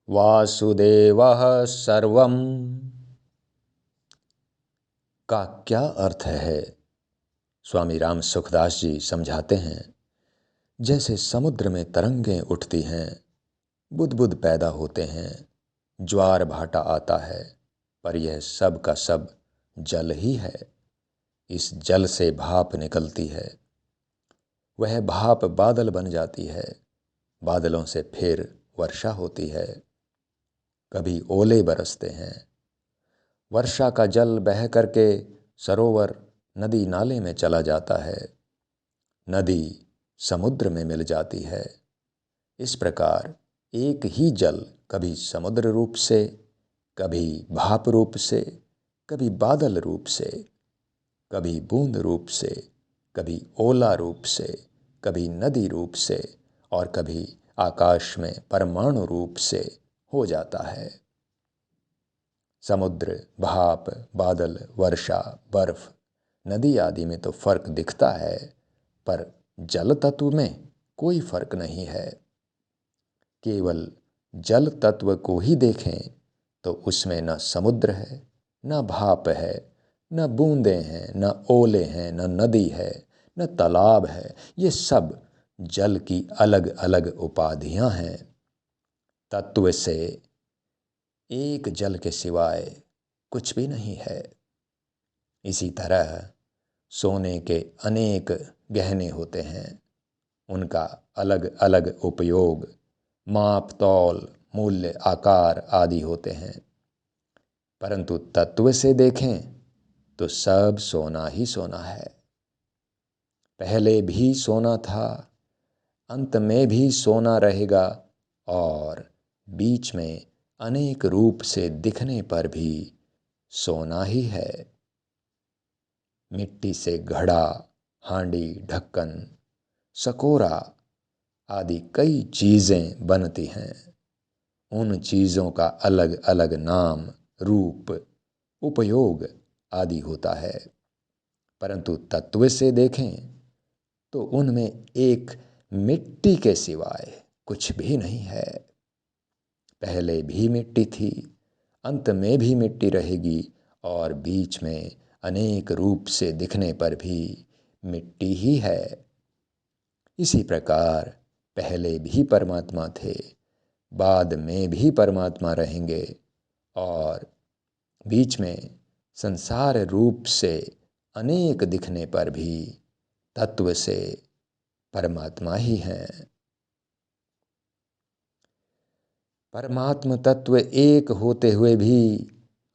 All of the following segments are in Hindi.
वासुदेवः सर्वम का क्या अर्थ है? स्वामी राम सुखदास जी समझाते हैं, जैसे समुद्र में तरंगें उठती हैं, बुदबुद पैदा होते हैं, ज्वार भाटा आता है, पर यह सब का सब जल ही है। इस जल से भाप निकलती है, वह भाप बादल बन जाती है, बादलों से फिर वर्षा होती है, कभी ओले बरसते हैं। वर्षा का जल बह करके सरोवर नदी नाले में चला जाता है, नदी समुद्र में मिल जाती है। इस प्रकार एक ही जल कभी समुद्र रूप से, कभी भाप रूप से, कभी बादल रूप से, कभी बूंद रूप से, कभी ओला रूप से, कभी नदी रूप से और कभी आकाश में परमाणु रूप से हो जाता है। समुद्र, भाप, बादल, वर्षा, बर्फ, नदी आदि में तो फर्क दिखता है, पर जल तत्व में कोई फर्क नहीं है। केवल जल तत्व को ही देखें तो उसमें न समुद्र है, न भाप है, न बूंदें हैं, न ओले हैं, न नदी है, न तालाब है। ये सब जल की अलग अलग उपाधियां हैं। तत्व से एक जल के सिवाय कुछ भी नहीं है। इसी तरह सोने के अनेक गहने होते हैं, उनका अलग अलग उपयोग, माप तौल, मूल्य, आकार आदि होते हैं, परंतु तत्व से देखें तो सब सोना ही सोना है। पहले भी सोना था, अंत में भी सोना रहेगा और बीच में अनेक रूप से दिखने पर भी सोना ही है। मिट्टी से घड़ा, हांडी, ढक्कन, सकोरा आदि कई चीज़ें बनती हैं। उन चीज़ों का अलग अलग नाम, रूप, उपयोग आदि होता है, परंतु तत्व से देखें तो उनमें एक मिट्टी के सिवाय कुछ भी नहीं है। पहले भी मिट्टी थी, अंत में भी मिट्टी रहेगी और बीच में अनेक रूप से दिखने पर भी मिट्टी ही है। इसी प्रकार पहले भी परमात्मा थे, बाद में भी परमात्मा रहेंगे और बीच में संसार रूप से अनेक दिखने पर भी तत्व से परमात्मा ही हैं। परमात्म तत्व एक होते हुए भी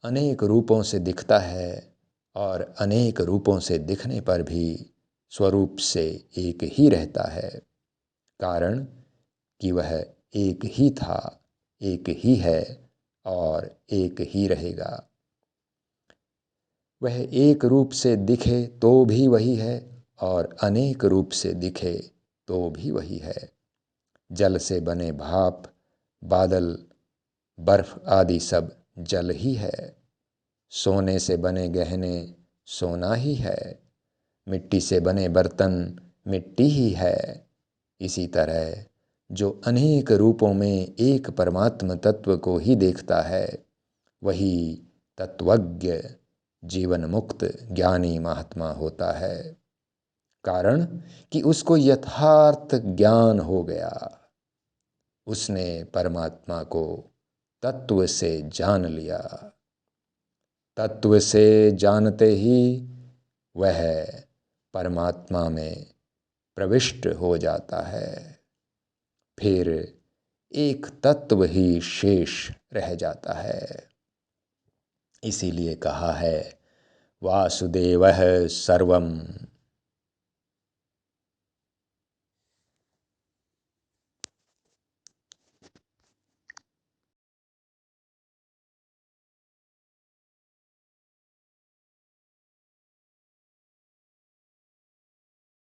अनेक रूपों से दिखता है और अनेक रूपों से दिखने पर भी स्वरूप से एक ही रहता है, कारण कि वह एक ही था, एक ही है और एक ही रहेगा। वह एक रूप से दिखे तो भी वही है और अनेक रूप से दिखे तो भी वही है। जल से बने भाप, बादल, बर्फ आदि सब जल ही है। सोने से बने गहने सोना ही है। मिट्टी से बने बर्तन मिट्टी ही है। इसी तरह जो अनेक रूपों में एक परमात्म तत्व को ही देखता है, वही तत्वज्ञ, जीवन मुक्त, ज्ञानी महात्मा होता है, कारण कि उसको यथार्थ ज्ञान हो गया। उसने परमात्मा को तत्व से जान लिया। तत्व से जानते ही वह परमात्मा में प्रविष्ट हो जाता है। फिर एक तत्व ही शेष रह जाता है। इसीलिए कहा है वासुदेवः सर्वम।